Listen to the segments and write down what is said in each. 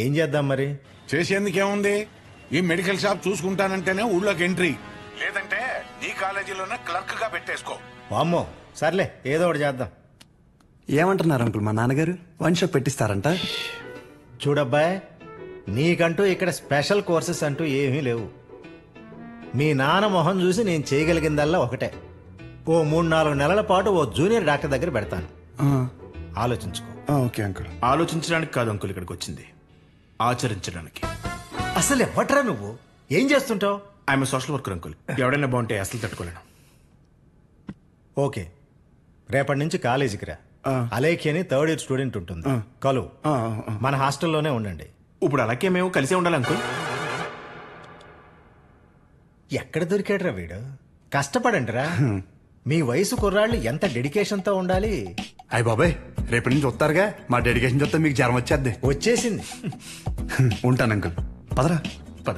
ఏం చేద్దాం మరి? చేసేందుకేముంది, ఈ మెడికల్ షాప్ చూసుకుంటానంటేనే ఊళ్ళోకి ఎంట్రీ, లేదంటే నీ కాలేజీలోనే క్లర్క్ గా పెట్టేసుకో. వామ్మో, సర్లే ఏదో ఒకటి చేద్దాం. ఏమంటున్నారు అంకుల్? మా నాన్నగారు వన్ షాప్ పెట్టిస్తారంట. చూడబ్బాయ్, నీకంటూ ఇక్కడ స్పెషల్ కోర్సెస్ అంటూ ఏమీ లేవు. మీ నాన్న మొహం చూసి నేను చేయగలిగిందల్లా ఒకటే, ఓ 3-4 నెలల పాటు ఓ జూనియర్ డాక్టర్ దగ్గర పెడతాను. ఆలోచించుకో. Okay uncle. ఆలోచించడానికి కాదు అంకుల్ ఇక్కడికి వచ్చింది, ఆచరించడానికి. అసలు ఎవట్రా నువ్వు? ఏం చేస్తుంటావు? I'm social worker uncle. ఎవడైనా బాగుంటే అసలు తట్టుకోలేను. ఓకే, రేపటి నుంచి కాలేజీకి రా. అలేఖి అని 3rd ఇయర్ స్టూడెంట్ ఉంటుంది, కలువు. మన హాస్టల్లోనే ఉండండి. ఇప్పుడు అలాగే మేము కలిసే ఉండాలి అంకుల్. ఎక్కడ దొరికాడురా వీడు? కష్టపడండి రా. మీ వయసు కుర్రాళ్ళు ఎంత డెడికేషన్తో ఉండాలి. అయ్య బాబాయ్, రేపటి నుంచి వస్తారుగా, మా డెడికేషన్ చూస్తే మీకు జ్వరం వచ్చేద్ది. వచ్చేసింది. ఉంటాను అంకుల్. పదరా. పద.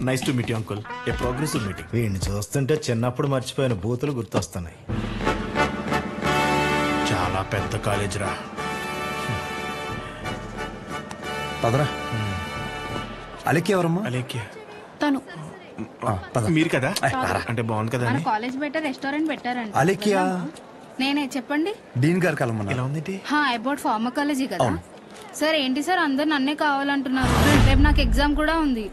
Nice to meet you uncle. A progressive meeting. వీడిని చూస్తుంటే చిన్నప్పుడు మర్చిపోయిన బూతులు గుర్తొస్తున్నాయి. చాలా పెద్ద కాలేజ్ రా. పదరా. అలెక్కి ఎవరమ్మా? అలేఖ్య తను మీరు కదా? అంటే బాగుంది కదా మన కాలేజ్ బయట రెస్టారెంట్ పెట్టారండి. అలెక్కియా? నేనే, చెప్పండి. డీన్ గారు కలమన్నా. ఎలా ఉంది? అబౌట్ ఫార్మకాలజీ కదా సార్. ఏంటి సార్ అందరు నన్నే కావాలంటున్నారు? రేపు నాకు ఎగ్జామ్ కూడా ఉంది.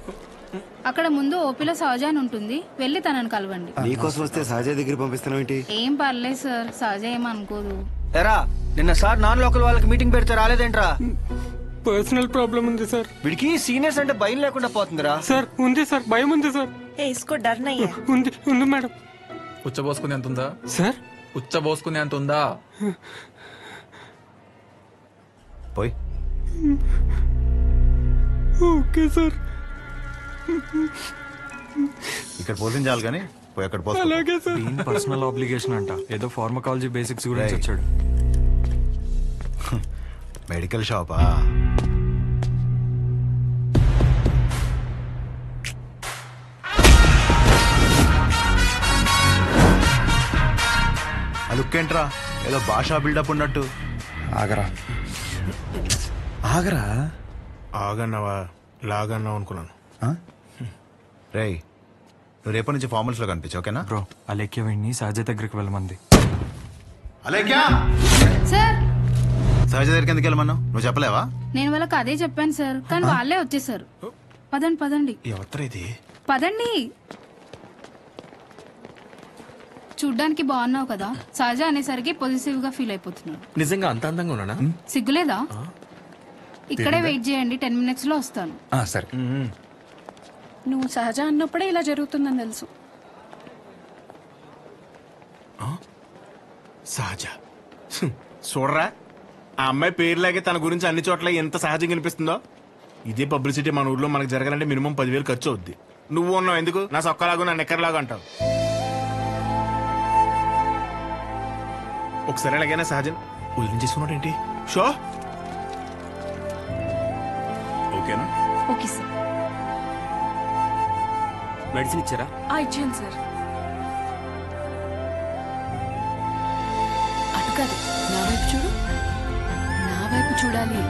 అక్కడ ముందు ఓపీలో సహజ అని ఉంటుంది, వెళ్ళి తనని కలవండి. నీకోసం వస్తే సహజ దగ్గర పంపిస్తున్నావు ఏంటి? ఏం పర్లేదు సార్, సహజ ఏమనుకోదు. ఎరా, నిన్న సార్ నాన్ లోకల్ వాళ్ళకి మీటింగ్ పెడితే రాలేదేంట్రా? పర్సనల్ ప్రాబ్లం ఉంది సార్. వీడికి సీనియర్స్ అంటే భయం లేకుండా పోతుందిరా. సార్ ఉంది సార్, భయం ఉంది సార్. ఇసుకో డర్ నయ్యా. ఉంది ఉంది మేడం. ఉచ్చబోసుకునే అంత ఉందా సార్? ఉచ్చబోసుకునే అంత ఉందా? పోయి. Okay sir. ఇక్కడ పోషించాలి కానీ పోయి అక్కడ పోయి. అలాగే సార్. పర్సనల్ ఆబ్లిగేషన్ అంట, ఏదో ఫార్మకాలజీ బేసిక్స్ గురించి వచ్చాడు. మెడికల్ షాపా? ఆ లుక్ ఏంట్రా, ఏదో భాషా బిల్డప్ ఉన్నట్టు. ఆగరా. ఆగరా. ఆగన్నావా లాగన్నావు అనుకున్నాను. రేయ్, నువ్వు రేపటి నుంచి ఫార్మల్స్ లో కనిపించు, ఓకేనా? బ్రో, అలేఖ్య వీడిని సహజ దగ్గరికి వెళ్ళమంది. అలేఖ్యా, సార్ సహజ దగ్గరికి ఎందుకు వెళ్ళమన్నావు? నువ్వు చెప్పలేవా? నేను వాళ్ళకి అదే చెప్పాను సార్, కానీ వాళ్ళే వచ్చేసారు. పదండి పదండి. ఎవరు ఇది? పదండి. చూడ్డానికి బాగున్నావు కదా, సహజ అనేసరికి పొజిటివ్ గా ఫీల్ అయిపోతున్నాడు. నిజంగా అంత అందంగా ఉన్నానా? సిగ్గులేదా? ఇక్కడే వెయిట్ చేయండి, 10 minutes లో వస్తాను. సరే. నువ్వు సహజ అన్నప్పుడే ఇలా జరుగుతుందని తెలుసు. సహజ చూడరా, ఆ అమ్మాయి పేరులాగే తన గురించి అన్ని చోట్ల ఎంత సహజంగా అనిపిస్తుందో. ఇదే పబ్లిసిటీ మన ఊర్లో మనకు జరగాలంటే మినిమం 10,000 ఖర్చు అవుద్ది. నువ్వు ఉన్నావు ఎందుకు? నా సొక్కలాగా నా నెక్కర్లాగా అంటావు. ఒకసారి ఎలాగైనా సహజం వదిలించేసుకున్నాడు ఏంటి? షో ఓకేనా? Okay sir. మెడిసిన్ ఇచ్చారా? ఇచ్చాను సార్. అటు కాదు, నా వైపు చూడు. నా వైపు చూడాలి.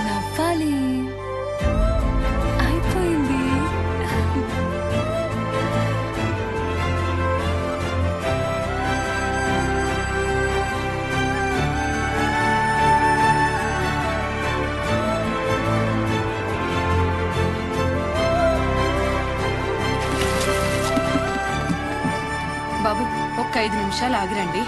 నవ్వాలి. అయిపోయింది. బాబు, ఒక్క 5 నిమిషాలు ఆగిరండి.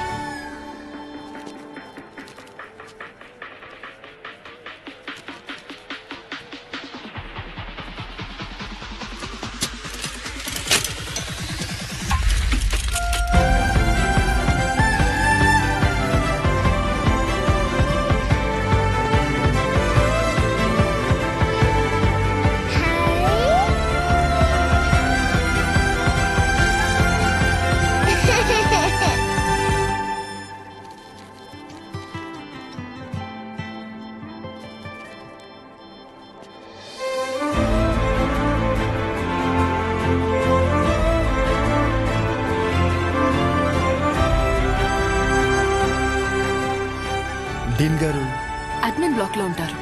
బ్లాక్ లో ఉంటారు.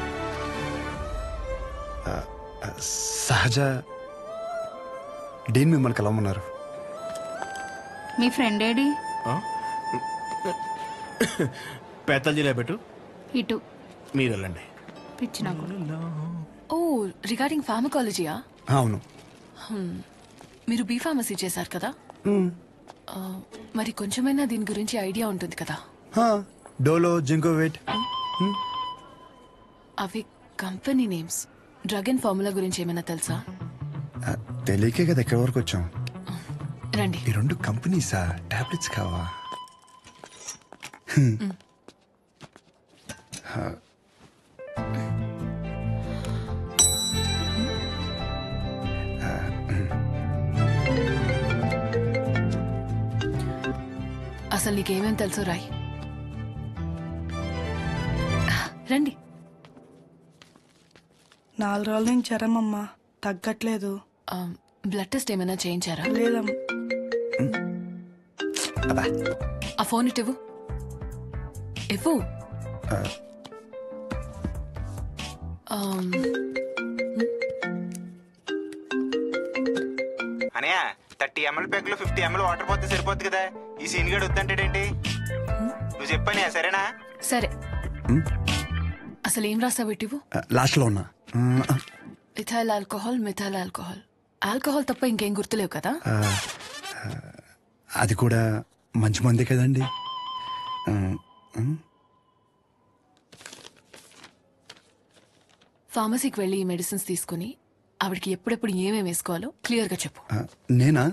సహజ డీన్ మిమ్మల్ని కలవమన్నారు. మీ ఫ్రెండ్ ఏడి? పేతల్జీలో పెట్టు, ఇటు మీరు వెళ్ళండి. పిచ్చి నాకు. ఓ, రిగార్డింగ్ ఫార్మకాలజీయా? అవును. మీరు బీ ఫార్మసీ చేశారు కదా, మరి కొంచెమైనా దీని గురించి ఐడియా ఉంటుంది కదా. డోలో, జింకోవేట్. అవి company names. Drug and formula గురించి ఏమైనా తెలుసా? తెలియకే కదా ఎక్కడి వరకు వచ్చాం. రండి. ఈ రెండు కంపెనీసా? టాబ్లెట్స్ కావా? అసలు నీకేమేం తెలుసు రాయ్. రండి. 4 రోజుల నుంచి జ్వరం అమ్మా, తగ్గట్లేదు. బ్లడ్ టెస్ట్ ఏమైనా చేయించారా? లేదమ్మా. ఆ ఫోన్ ఇటు ఇవ్వు. ఇవ్వు. అనయ్య 30 ml ప్యాక్ లో 50 ml వాటర్ పోతే సరిపోద్ది కదా. ఈ సీన్ గడు వద్దంటాడేంటి? నువ్వు చెప్పానే, సరేనా? సరే. అసలు ఏం రాసావు? ఇటు ఇవ్వు. లాస్ట్ లో ఉన్నా. Ethyl alcohol, methyl alcohol. Alcohol తప్ప ఇంకేం గుర్తులేవు కదా? అది కూడా మంచి మందే కదండి. ఫార్మసీకి వెళ్ళి ఈ మెడిసిన్స్ తీసుకుని ఆవిడకి ఎప్పుడెప్పుడు ఏమేమి వేసుకోవాలో క్లియర్ గా చెప్పు. నేనా?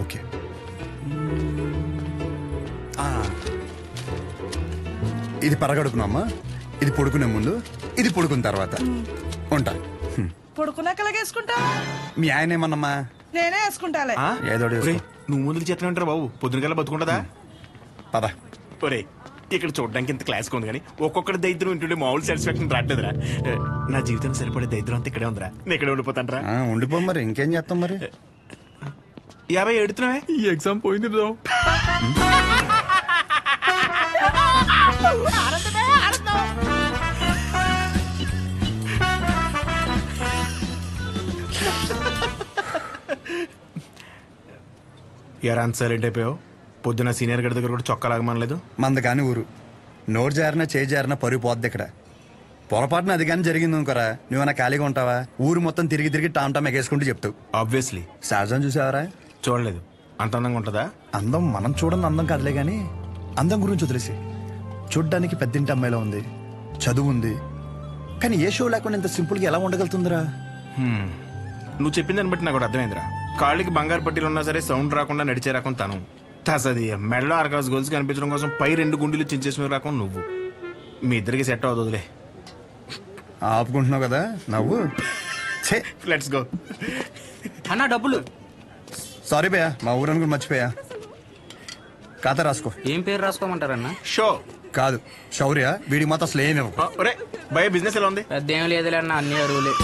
ఓకే. ఇది పరగడుపునమ్మా, ఇది పడుకునే ముందు, ఇది పడుకున్న తర్వాత. ఉంటా. పడుకున్నాక వేసుకుంటా. మీ ఆయన ఏమన్నమ్మా? నేనే వేసుకుంటాలే. ఏదో నువ్వు ముందు చేతనే ఉంటారా బాబు? పొద్దునకల్లా బతుకుంటుందా? పద. ఒరే, ఇక్కడ చూడడానికి ఇంత క్లాస్ ఉంది కానీ ఒక్కొక్కటి దరిద్రం ఇంటుండే మామూలు సాటిస్ఫాక్షన్ రావట్లేదురా. నా జీవితం సరిపడే దరిద్రం అంతా ఇక్కడే ఉందిరా. నేను ఇక్కడే ఉండిపోతాను రా. ఉండిపో. మరి ఇంకేం చేస్తాం? మరి 50 ఎడుతున్నావే? ఈ ఎగ్జామ్ పోయింది బ్రో. అంత సైలెంట్ అయిపోయావు? పొద్దున సీనియర్ గడి దగ్గర కూడా చొక్కా లాగమనలేదు. మంద కాని ఊరు. నోరు జారినా చేయి జారినా పరుగు పోద్ది ఇక్కడ. పొరపాటున అది కానీ జరిగింది అనుకోరా, నువ్వన్నా ఖాళీగా ఉంటావా? ఊరు మొత్తం తిరిగి తిరిగి టామ్ టామ్ ఎగేసుకుంటూ చెప్తావు. ఆబ్వియస్లీ. సహజం చూసావరా? చూడలేదు. అంత అందంగా ఉంటుందా? అందం మనం చూడని అందం కాదులే గాని, అందం గురించి వదిలేసి. చూడ్డానికి పెద్దింటి అమ్మాయిలో ఉంది, చదువు ఉంది, కానీ ఏ షో లేకుండా ఇంత సింపుల్గా ఎలా ఉండగలుగుతుందిరా? నువ్వు చెప్పిన దాన్ని బట్టి నాకు ఒకటి అర్థమైందిరా. కాళ్ళకి బంగారు పట్టీలు ఉన్నా సరే సౌండ్ రాకుండా నడిచే రకం తను. తసది మెడలో ఆర్కాస్ గోల్స్ కనిపించడం కోసం పై 2 గుండెలు చించేసిన రకం నువ్వు. మీ ఇద్దరికి సెట్ అవుతుందిలే. ఆపుకుంటున్నావు కదా నవ్వు. Let's go. అన్న డబ్బులు. సారీ భయ్యా, మా ఊరని కూడా మర్చిపోయా. ఖాతా రాసుకో. ఏం పేరు రాసుకోమంటారన్న? షో కాదు, శౌర్య. వీడికి మాత్రం అసలు ఏమి భయ బిజినెస్ ఎలా ఉంది? పెద్ద ఏం లేదులే అన్న, అన్ని అరువులే.